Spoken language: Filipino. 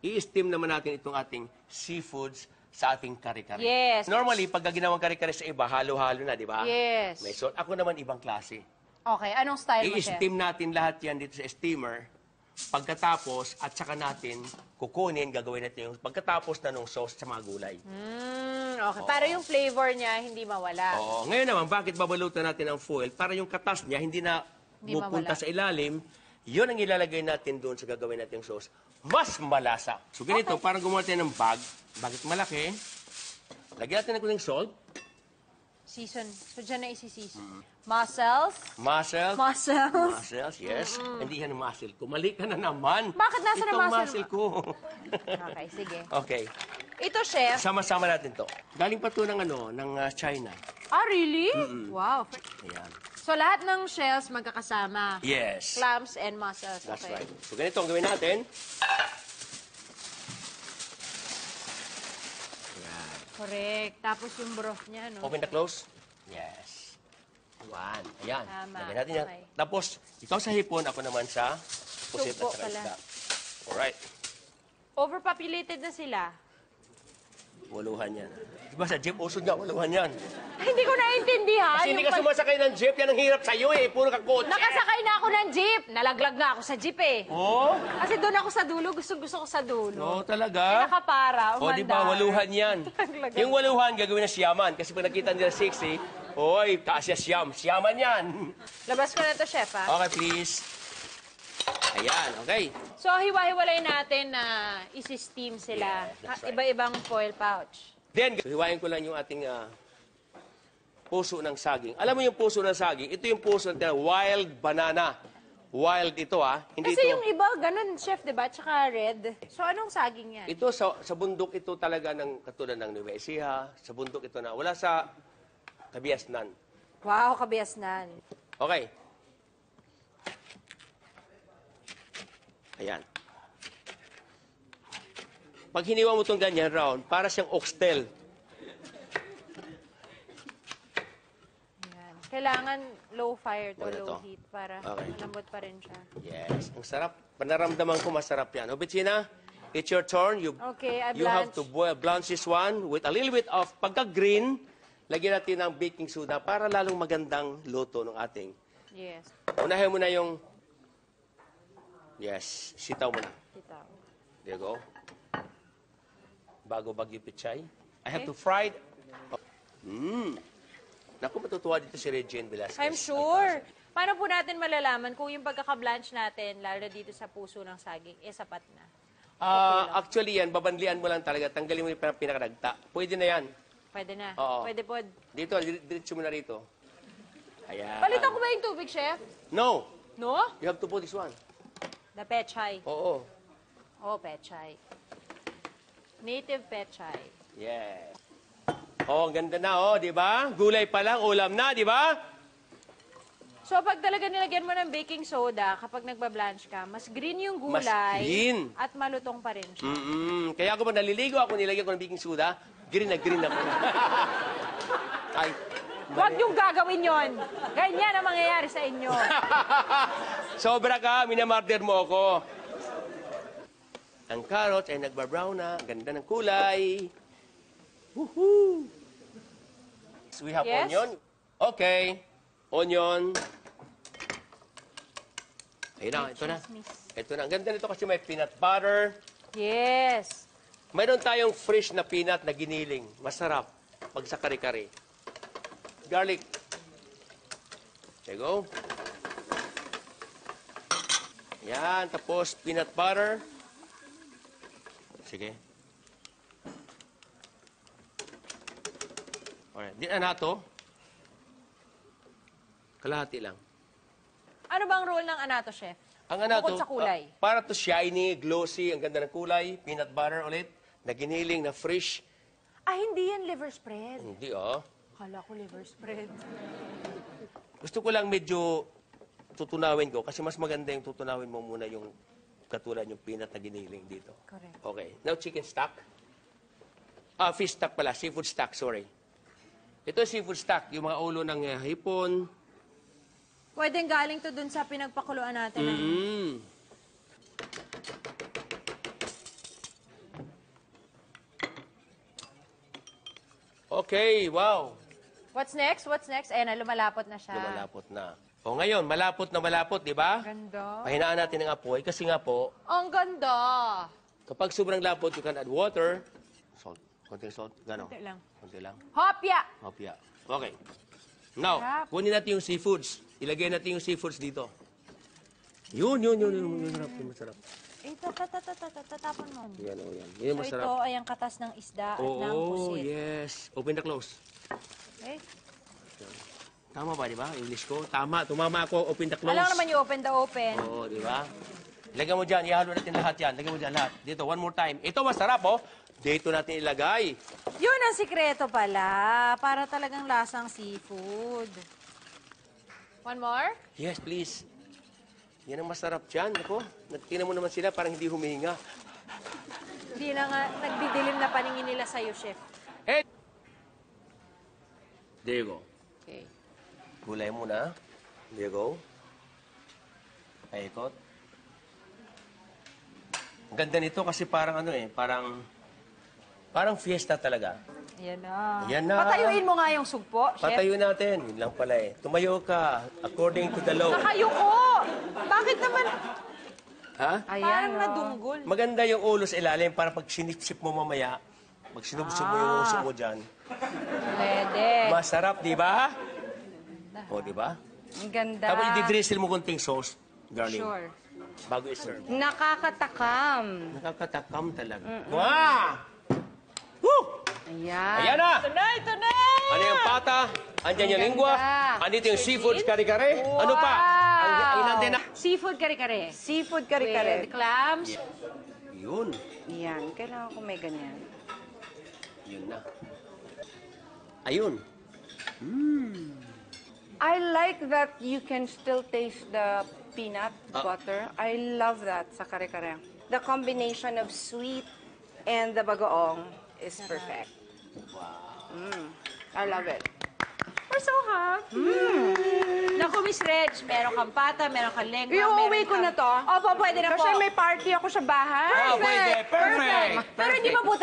i-steam naman natin itong ating seafoods sa ating kare-kare. Yes. Normally, pag ginawang kare-kare sa iba, halo-halo na, di ba? Yes. May salt. Ako naman ibang klase. Okay, anong style mo, Chef? I-steam natin lahat yan dito sa steamer. Pagkatapos, at saka natin kukunin, gagawin natin yung pagkatapos na nung sauce sa mga gulay. Okay, para yung flavor niya hindi mawala. Oo. Ngayon naman, bakit babalutan natin ang foil? Para yung katas niya hindi na Hindi pupunta mawala. sa ilalim. Yun ang ilalagay natin doon sa gagawin natin yung sauce. Mas malasa. So ganito, parang gumawa tayo ng bag. Bakit malaki? Lagyan natin ng kunting salt. Season. So, dyan na isi-season. Mussels. Mussels. Mussels. Mussels, yes. Hindi yan muscle ko. Mali ka na naman. Bakit nasa na Itong muscle muscle ko. Okay, sige. Okay. Ito, Chef. Sama-sama natin to. Galing pa to ng China. Ah, really? Wow. Ayan. So, lahat ng shells magkakasama. Yes. Clams and mussels. That's Okay. right. So ganito ang gawin natin. Ayan. Correct. Tapos yung broth niya, no? Open the close. Yes. One. Ayan. Tama. Lagyan natin yan. Okay. Tapos, ikaw sa hipon, ako naman sa pusit Sugpo at saka pala. isda. Alright. Overpopulated na sila. Waluhan yan. Diba sa jeep, usod nga, waluhan yan. Hindi ko naintindihan. Kasi hindi Yung ka sumasakay ng jeep, yan ang hirap sa'yo eh. Puro ka kotse. Nakasakay na ako ng jeep. Nalaglag nga ako sa jeep eh. Oh? Kasi doon ako sa dulo. Gusto ko sa dulo. Oo, talaga? Nakapara, O, di ba, umandar. waluhan yan. Nalaglag. Yung waluhan, gagawin na siyaman. Kasi pag nakita nila 60, oy, taas siya siyam. Siyaman yan. Labas ko na to, Chef, ha? Okay, please. Ayan, okay. So, hiwa-hiwalay natin na isi-steam sila. Yeah, that's right. Iba-ibang foil pouch. Then, hiwain ko lang yung ating puso ng saging. Alam mo yung puso ng saging? Ito yung puso ng wild banana. Wild ito, Hindi Kasi ito. yung iba, ganun, Chef, diba? Tsaka red. So, anong saging yan? Ito sa bundok ito talaga ng katulad ng Nueva Ecija. Sa bundok ito na. Wala sa Kabiasnan. Wow, kabiasnan. Okay. Ayan. Pag hiniwa mo itong ganyan round, para siyang oxtail. Yan. Kailangan low fire to, Wala low to. heat para Okay. malambot pa rin siya. Yes. Ang sarap. Panaramdaman ko masarap yan. O, Betsina, it's your turn. Okay, I You have blanch. to blanch this one with a little bit of pagka-green. Lagyan natin ng baking soda para lalong magandang luto ng ating. Yes. Unahin mo na yung... Yes. Sitaw mo na. Titaw. There you go. Bago bagyo pichay. I have Okay. to fry it. Naku, matutuwa dito si Regine Velasquez. I'm sure. Paano po natin malalaman kung yung pagkaka-blanch natin, lalo na dito sa puso ng saging, sapat na? Actually yan, babanlian mo lang talaga. Tanggalin mo yung pinakadagta. Pwede na yan. Pwede na. Oo. Pwede po. Dito, diretso mo na rito. Ayan. Palitan ko ba yung tubig, Chef? No. No? You have to put this one. The pechay. Oo. Oh, pechay. Native pechay. Yes. Oh, ang ganda na, di ba? Gulay pa lang, ulam na, di ba? So, pag talaga nilagyan mo ng baking soda, kapag nagbablanch ka, mas green yung gulay. Mas green. At malutong pa rin siya. Kaya ako pag naliligo ako, nilagyan ko ng baking soda, green na green ako. Ay. Huwag niyong gagawin yon. Ganyan ang mangyayari sa inyo. Sobra ka, minamarder mo ako. Ang carrots ay nagbabrown na. Ganda ng kulay. Woohoo! So we have Yes? onion. Okay. Onion. Ayun na, ito na. Ito na. Ang ganda nito kasi may peanut butter. Yes. Mayroon tayong fresh na peanut na giniling. Masarap. Pag sa kare-kare. Garlic. There you go. Yan. Tapos peanut butter. Sige. Alright. Di na to. Kalahati lang. Ano bang role ng anato, Chef? Ang anato, Bukod sa kulay. para to shiny, glossy, ang ganda ng kulay. Peanut butter ulit. Na giniling, na fresh. Ah, hindi yan liver spread. Hindi, Kala ko liver spread. Gusto ko lang medyo tutunawin ko kasi mas maganda yung tutunawin mo muna yung katulad yung peanut na giniling dito. Correct. Okay. Now, chicken stock. Fish stock pala. Seafood stock, sorry. Ito seafood stock. Yung mga ulo ng hipon. Pwedeng galing to dun sa pinagpakuluan natin. Okay, wow. What's next? What's next? Ayan na, lumalapot na siya. Lumalapot na. O ngayon, malapot na malapot, di ba? Ganda. Pahinaan natin ang apoy kasi nga po, Ang ganda. kapag sobrang lapot, you can add water. Salt. Konting salt. Gano'n? Konti lang. Konti lang. Hopya! Hopya. Okay. Now, Sarap. kunin natin yung seafoods. Ilagay natin yung seafoods dito. Yun. Masarap, yun masarap. Tatapon mo. Yan, o yan. Yun yung So masarap. ito ay ang katas ng isda at ng Oo, pusit. yes. Open the close. Okay. Tama ba, di ba? English ko. Tama. Tumama ako. Open the close. Alam naman yung open the open. Oo, di ba? Lagyan mo dyan. Ihalo natin lahat yan. Lagyan mo dyan lahat. Dito, one more time. Ito masarap, oh. Dito natin ilagay. Yun ang sikreto pala. Para talagang lasang seafood. One more? Yes, please. Yan ang masarap dyan. Ako, tingnan mo naman sila parang hindi humihinga. Hindi na nga nagdidilim na paningin nila sa'yo, chef. Hey! There you go. Okay. Gulay muna. There you go. Paikot. Ang ganda nito kasi parang ano eh, parang fiesta talaga. Ayan na. Ayan na. Patayuin mo nga yung sugpo, chef. Patayo natin. Yun lang pala eh. Tumayo ka according to the law. Nakayuko! Bakit naman? Ha? Parang nadunggol. Maganda yung ulo sa ilalim para pag sinipsip mo mamaya, pag sinubsub mo yung uso mo dyan, Pwede. masarap, di ba? O, di ba? Ang ganda. Tapos i-drizzle mo konting sauce, darling, Sure. bago i-serve. Nakakatakam. Nakakatakam talaga. Wow! Woo! Ayan. Ayan na! Ito na! Ano yung pata? Andyan yung lingwa. ganda. Andito yung seafood kare-kare. Ano pa? Ang inante na. Seafood kare-kare. Seafood With kare-kare. clams. Yun. Yan. Kailangan ko may ganyan. Yun na. Ayun. I like that you can still taste the peanut Ah. butter. I love that sa kare-kare. The combination of sweet and the bagoong is perfect. Wow. I love it. We're so happy. Naku, Miss Reg, meron kang pata, meron kang lengua, Iuwi meron ko kang- na to. Opo, pwede na po. Kasi may party ako sa bahay. Oh, pwede. Perfect. Pero hindi pa po